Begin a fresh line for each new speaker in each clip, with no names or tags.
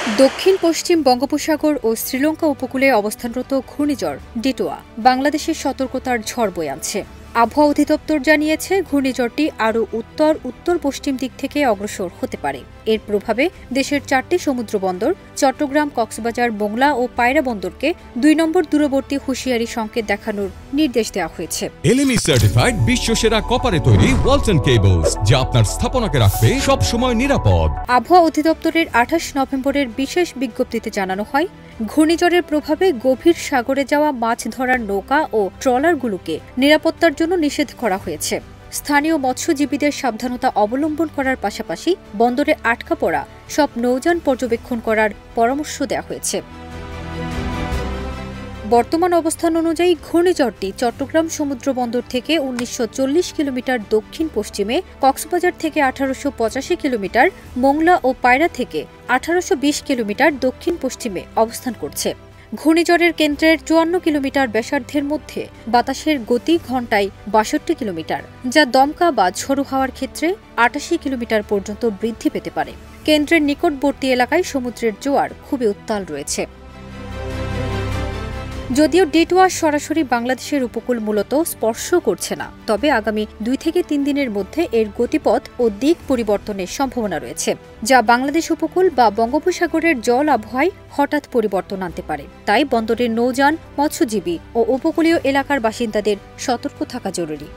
দক্ষিণ পশ্চিম বঙ্গোপসাগর ও শ্রীলঙ্কা উপকূলে অবস্থানরত ঘূর্ণিঝড় ডিটোয়া বাংলাদেশের সতর্কতার ঝড় বয়ে আনছে। আবহাওয়া অধিদপ্তর জানিয়েছে, ঘূর্ণিঝড়টি আরও উত্তর উত্তর পশ্চিম দিক থেকে অগ্রসর হতে পারে। এর প্রভাবে দেশের 4টি সমুদ্র বন্দর চট্টগ্রাম, কক্সবাজার, মোংলা ও পায়রা বন্দরকে 2 নম্বর দূরবর্তী হুঁশিয়ারি সংকেত দেখানোর নির্দেশ দেওয়া হয়েছে।
এলএমই সার্টিফাইড বিশ্বসেরা কপারে তৈরি ওয়ালটন কেবলস, যা আপনার স্থাপনাকে রাখবে সব সময় নিরাপদ।
আবহাওয়া অধিদপ্তরের 28 নভেম্বরের বিশেষ বিজ্ঞপ্তিতে জানানো হয়, ঘূর্ণিঝড়ের প্রভাবে গভীর সাগরে যাওয়া মাছ ধরার নৌকা ও ট্রলারগুলোকে নিরাপত্তার জন্য নিষেধ করা হয়েছে। স্থানীয় মৎস্যজীবীদের সাবধানতা অবলম্বন করার পাশাপাশি বন্দরে আটকা পড়া সব নৌযান পর্যবেক্ষণ করার পরামর্শ দেওয়া হয়েছে। বর্তমান অবস্থান অনুযায়ী ঘূর্ণিঝড়টি চট্টগ্রাম সমুদ্র বন্দর থেকে 1940 কিলোমিটার দক্ষিণ পশ্চিমে, কক্সবাজার থেকে 1885 কিলোমিটার, মোংলা ও পায়রা থেকে 1820 কিলোমিটার দক্ষিণ পশ্চিমে অবস্থান করছে। ঘূর্ণিঝড়ের কেন্দ্রের 54 কিলোমিটার ব্যাসার্ধের মধ্যে বাতাসের গতি ঘণ্টায় 62 কিলোমিটার, যা দমকা বা ঝোড়ো হাওয়ার ক্ষেত্রে 88 কিলোমিটার পর্যন্ত বৃদ্ধি পেতে পারে। কেন্দ্রের নিকটবর্তী এলাকায় সমুদ্রের জোয়ার খুবই উত্তাল রয়েছে। যদিও ডিটোয়া সরাসরি বাংলাদেশের উপকূল মূলত স্পর্শ করছে না, তবে আগামী 2 থেকে 3 দিনের মধ্যে এর গতিপথ ও দিক পরিবর্তনের সম্ভাবনা রয়েছে, যা বাংলাদেশ উপকূল বা বঙ্গোপসাগরের জল আবহাওয়ায় হঠাৎ পরিবর্তন আনতে পারে। তাই বন্দরের নৌযান, মৎস্যজীবী ও উপকূলীয় এলাকার বাসিন্দাদের সতর্ক থাকা জরুরি।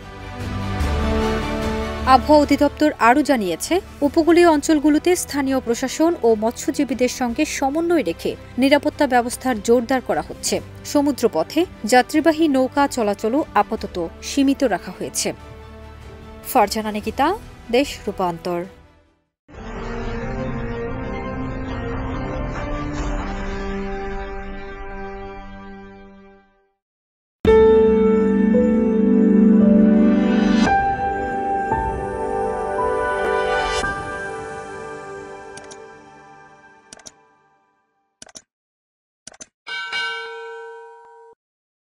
আবহাওয়া অধিদপ্তর আরও জানিয়েছে, উপকূলীয় অঞ্চলগুলোতে স্থানীয় প্রশাসন ও মৎস্যজীবীদের সঙ্গে সমন্বয় রেখে নিরাপত্তা ব্যবস্থার জোরদার করা হচ্ছে। সমুদ্রপথে যাত্রীবাহী নৌকা চলাচলও আপাতত সীমিত রাখা হয়েছে। ফারজানা নিকিতা, দেশ রূপান্তর।